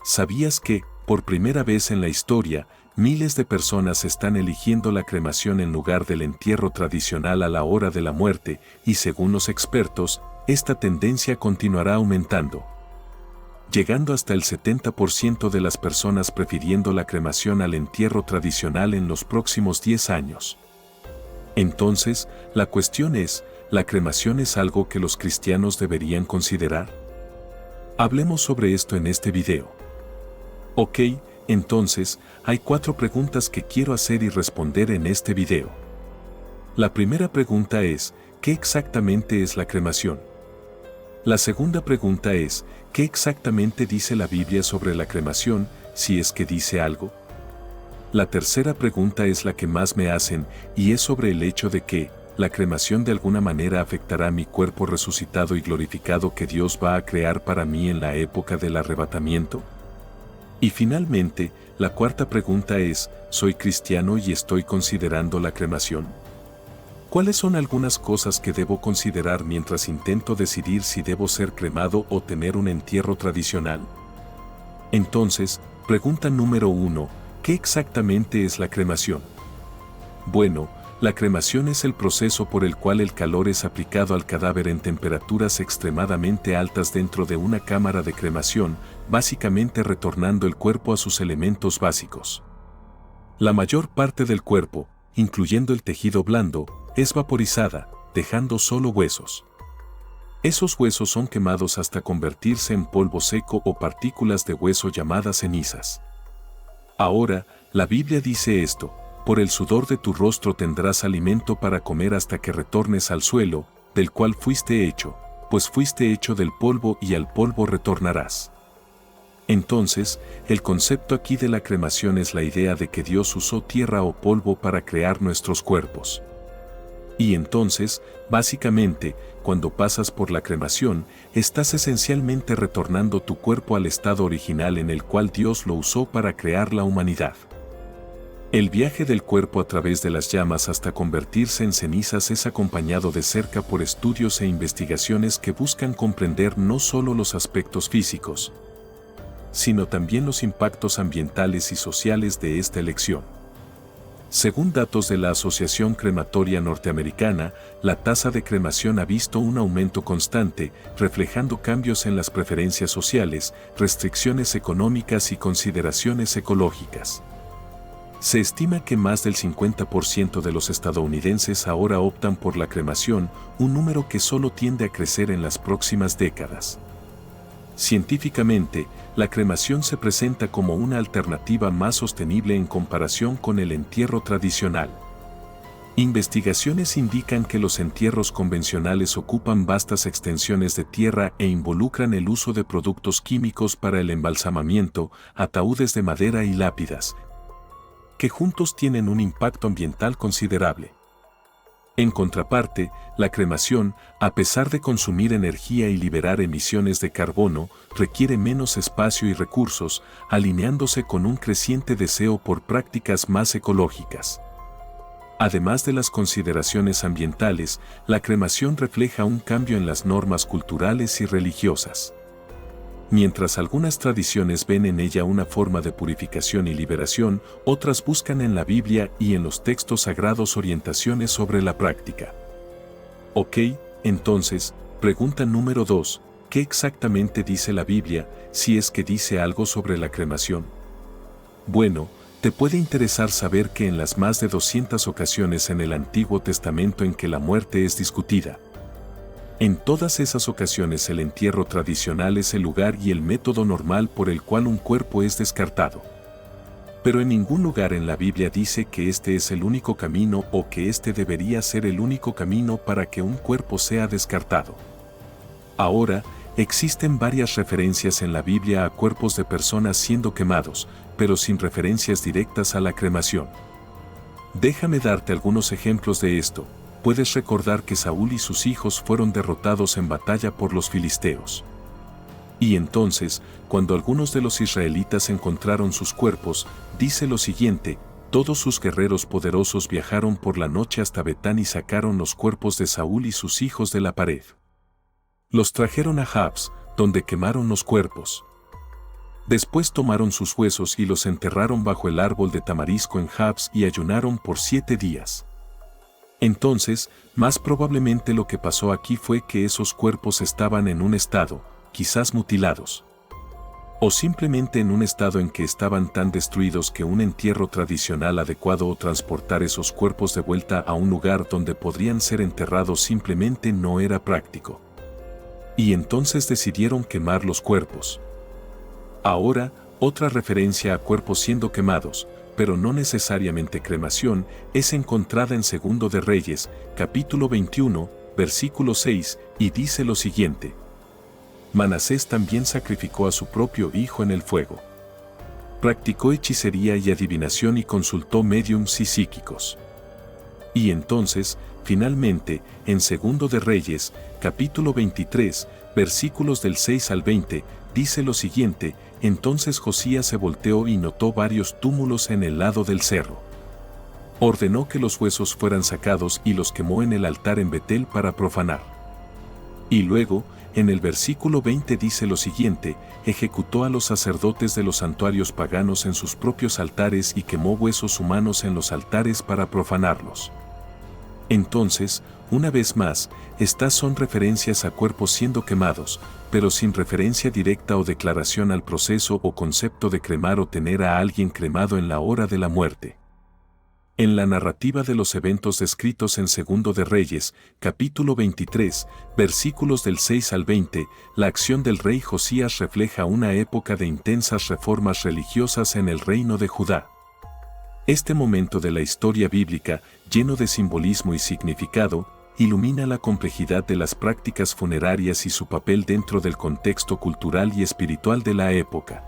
¿Sabías que, por primera vez en la historia, miles de personas están eligiendo la cremación en lugar del entierro tradicional a la hora de la muerte, y según los expertos, esta tendencia continuará aumentando, llegando hasta el 70% de las personas prefiriendo la cremación al entierro tradicional en los próximos 10 años? Entonces, la cuestión es, ¿la cremación es algo que los cristianos deberían considerar? Hablemos sobre esto en este video. Ok, entonces, hay 4 preguntas que quiero hacer y responder en este video. La primera pregunta es, ¿qué exactamente es la cremación? La segunda pregunta es, ¿qué exactamente dice la Biblia sobre la cremación, si es que dice algo? La tercera pregunta es la que más me hacen, y es sobre el hecho de que, ¿la cremación de alguna manera afectará mi cuerpo resucitado y glorificado que Dios va a crear para mí en la época del arrebatamiento? Y finalmente, la cuarta pregunta es, ¿soy cristiano y estoy considerando la cremación? ¿Cuáles son algunas cosas que debo considerar mientras intento decidir si debo ser cremado o tener un entierro tradicional? Entonces, pregunta número 1, ¿qué exactamente es la cremación? Bueno, la cremación es el proceso por el cual el calor es aplicado al cadáver en temperaturas extremadamente altas dentro de una cámara de cremación, básicamente retornando el cuerpo a sus elementos básicos. La mayor parte del cuerpo, incluyendo el tejido blando, es vaporizada, dejando solo huesos. Esos huesos son quemados hasta convertirse en polvo seco o partículas de hueso llamadas cenizas. Ahora, la Biblia dice esto: por el sudor de tu rostro tendrás alimento para comer hasta que retornes al suelo, del cual fuiste hecho, pues fuiste hecho del polvo y al polvo retornarás. Entonces, el concepto aquí de la cremación es la idea de que Dios usó tierra o polvo para crear nuestros cuerpos. Y entonces, básicamente, cuando pasas por la cremación, estás esencialmente retornando tu cuerpo al estado original en el cual Dios lo usó para crear la humanidad. El viaje del cuerpo a través de las llamas hasta convertirse en cenizas es acompañado de cerca por estudios e investigaciones que buscan comprender no solo los aspectos físicos, sino también los impactos ambientales y sociales de esta elección. Según datos de la Asociación Crematoria Norteamericana, la tasa de cremación ha visto un aumento constante, reflejando cambios en las preferencias sociales, restricciones económicas y consideraciones ecológicas. Se estima que más del 50% de los estadounidenses ahora optan por la cremación, un número que solo tiende a crecer en las próximas décadas. Científicamente, la cremación se presenta como una alternativa más sostenible en comparación con el entierro tradicional. Investigaciones indican que los entierros convencionales ocupan vastas extensiones de tierra e involucran el uso de productos químicos para el embalsamamiento, ataúdes de madera y lápidas, que juntos tienen un impacto ambiental considerable. En contraparte, la cremación, a pesar de consumir energía y liberar emisiones de carbono, requiere menos espacio y recursos, alineándose con un creciente deseo por prácticas más ecológicas. Además de las consideraciones ambientales, la cremación refleja un cambio en las normas culturales y religiosas. Mientras algunas tradiciones ven en ella una forma de purificación y liberación, otras buscan en la Biblia y en los textos sagrados orientaciones sobre la práctica. Ok, entonces, pregunta número 2, ¿qué exactamente dice la Biblia, si es que dice algo sobre la cremación? Bueno, te puede interesar saber que en las más de 200 ocasiones en el Antiguo Testamento en que la muerte es discutida, en todas esas ocasiones el entierro tradicional es el lugar y el método normal por el cual un cuerpo es descartado. Pero en ningún lugar en la Biblia dice que este es el único camino o que este debería ser el único camino para que un cuerpo sea descartado. Ahora, existen varias referencias en la Biblia a cuerpos de personas siendo quemados, pero sin referencias directas a la cremación. Déjame darte algunos ejemplos de esto. Puedes recordar que Saúl y sus hijos fueron derrotados en batalla por los filisteos. Y entonces, cuando algunos de los israelitas encontraron sus cuerpos, dice lo siguiente: todos sus guerreros poderosos viajaron por la noche hasta Betán y sacaron los cuerpos de Saúl y sus hijos de la pared. Los trajeron a Jabs, donde quemaron los cuerpos. Después tomaron sus huesos y los enterraron bajo el árbol de tamarisco en Jabs y ayunaron por 7 días. Entonces, más probablemente lo que pasó aquí fue que esos cuerpos estaban en un estado, quizás mutilados, o simplemente en un estado en que estaban tan destruidos que un entierro tradicional adecuado o transportar esos cuerpos de vuelta a un lugar donde podrían ser enterrados simplemente no era práctico. Y entonces decidieron quemar los cuerpos. Ahora, otra referencia a cuerpos siendo quemados, pero no necesariamente cremación, es encontrada en Segundo de Reyes, capítulo 21, versículo 6, y dice lo siguiente: Manasés también sacrificó a su propio hijo en el fuego. Practicó hechicería y adivinación y consultó médiums y psíquicos. Y entonces, finalmente, en Segundo de Reyes, capítulo 23, versículos del 6 al 20, dice lo siguiente: Entonces Josías se volteó y notó varios túmulos en el lado del cerro. Ordenó que los huesos fueran sacados y los quemó en el altar en Betel para profanar. Y luego, en el versículo 20 dice lo siguiente: ejecutó a los sacerdotes de los santuarios paganos en sus propios altares y quemó huesos humanos en los altares para profanarlos. Entonces, una vez más, estas son referencias a cuerpos siendo quemados, pero sin referencia directa o declaración al proceso o concepto de cremar o tener a alguien cremado en la hora de la muerte. En la narrativa de los eventos descritos en Segundo de Reyes, capítulo 23, versículos del 6 al 20, la acción del rey Josías refleja una época de intensas reformas religiosas en el reino de Judá. Este momento de la historia bíblica, lleno de simbolismo y significado, ilumina la complejidad de las prácticas funerarias y su papel dentro del contexto cultural y espiritual de la época.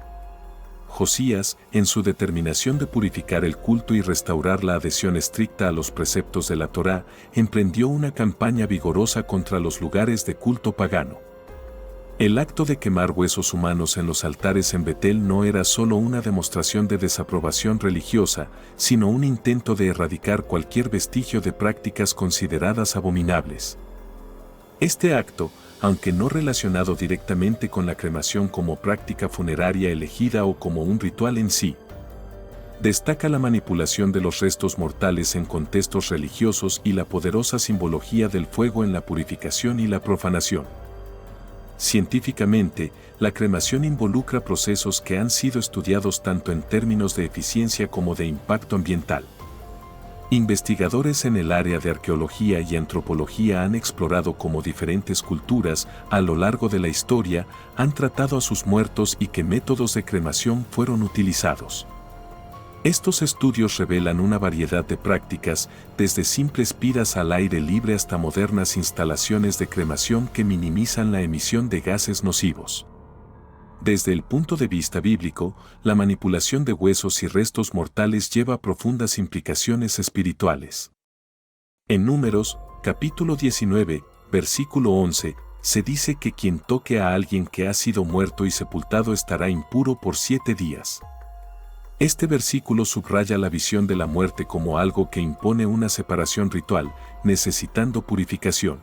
Josías, en su determinación de purificar el culto y restaurar la adhesión estricta a los preceptos de la Torá, emprendió una campaña vigorosa contra los lugares de culto pagano. El acto de quemar huesos humanos en los altares en Betel no era solo una demostración de desaprobación religiosa, sino un intento de erradicar cualquier vestigio de prácticas consideradas abominables. Este acto, aunque no relacionado directamente con la cremación como práctica funeraria elegida o como un ritual en sí, destaca la manipulación de los restos mortales en contextos religiosos y la poderosa simbología del fuego en la purificación y la profanación. Científicamente, la cremación involucra procesos que han sido estudiados tanto en términos de eficiencia como de impacto ambiental. Investigadores en el área de arqueología y antropología han explorado cómo diferentes culturas, a lo largo de la historia, han tratado a sus muertos y qué métodos de cremación fueron utilizados. Estos estudios revelan una variedad de prácticas, desde simples piras al aire libre hasta modernas instalaciones de cremación que minimizan la emisión de gases nocivos. Desde el punto de vista bíblico, la manipulación de huesos y restos mortales lleva profundas implicaciones espirituales. En Números, capítulo 19, versículo 11, se dice que quien toque a alguien que ha sido muerto y sepultado estará impuro por 7 días. Este versículo subraya la visión de la muerte como algo que impone una separación ritual, necesitando purificación.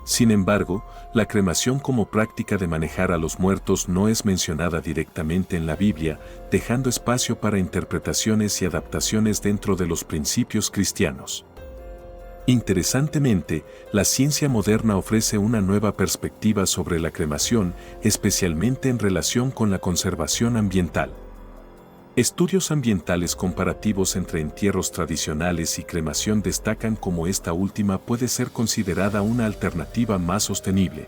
Sin embargo, la cremación como práctica de manejar a los muertos no es mencionada directamente en la Biblia, dejando espacio para interpretaciones y adaptaciones dentro de los principios cristianos. Interesantemente, la ciencia moderna ofrece una nueva perspectiva sobre la cremación, especialmente en relación con la conservación ambiental. Estudios ambientales comparativos entre entierros tradicionales y cremación destacan cómo esta última puede ser considerada una alternativa más sostenible,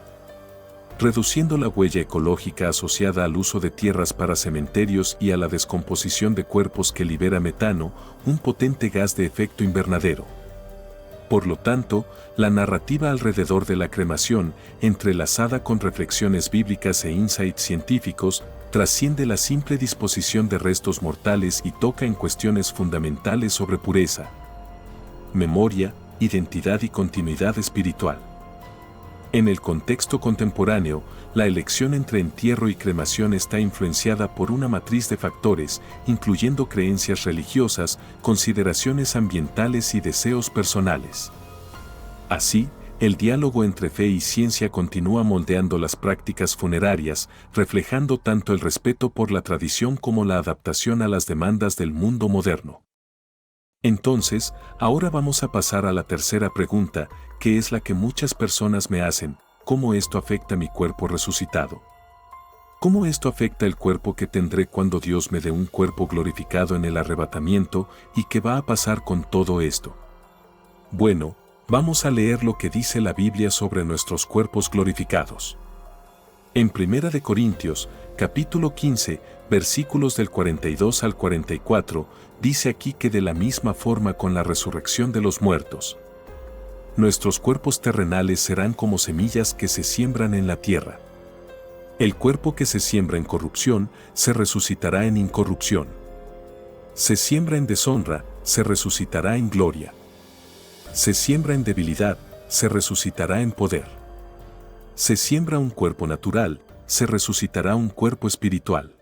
reduciendo la huella ecológica asociada al uso de tierras para cementerios y a la descomposición de cuerpos que libera metano, un potente gas de efecto invernadero. Por lo tanto, la narrativa alrededor de la cremación, entrelazada con reflexiones bíblicas e insights científicos, trasciende la simple disposición de restos mortales y toca en cuestiones fundamentales sobre pureza, memoria, identidad y continuidad espiritual. En el contexto contemporáneo, la elección entre entierro y cremación está influenciada por una matriz de factores, incluyendo creencias religiosas, consideraciones ambientales y deseos personales. Así, El diálogo entre fe y ciencia continúa moldeando las prácticas funerarias, reflejando tanto el respeto por la tradición como la adaptación a las demandas del mundo moderno. Entonces, ahora vamos a pasar a la tercera pregunta, que es la que muchas personas me hacen: ¿cómo esto afecta mi cuerpo resucitado? ¿Cómo esto afecta el cuerpo que tendré cuando Dios me dé un cuerpo glorificado en el arrebatamiento, y qué va a pasar con todo esto? Bueno, vamos a leer lo que dice la Biblia sobre nuestros cuerpos glorificados. En 1 de Corintios, capítulo 15, versículos del 42 al 44, dice aquí que de la misma forma con la resurrección de los muertos, nuestros cuerpos terrenales serán como semillas que se siembran en la tierra. El cuerpo que se siembra en corrupción, se resucitará en incorrupción. Se siembra en deshonra, se resucitará en gloria. Se siembra en debilidad, se resucitará en poder. Se siembra un cuerpo natural, se resucitará un cuerpo espiritual.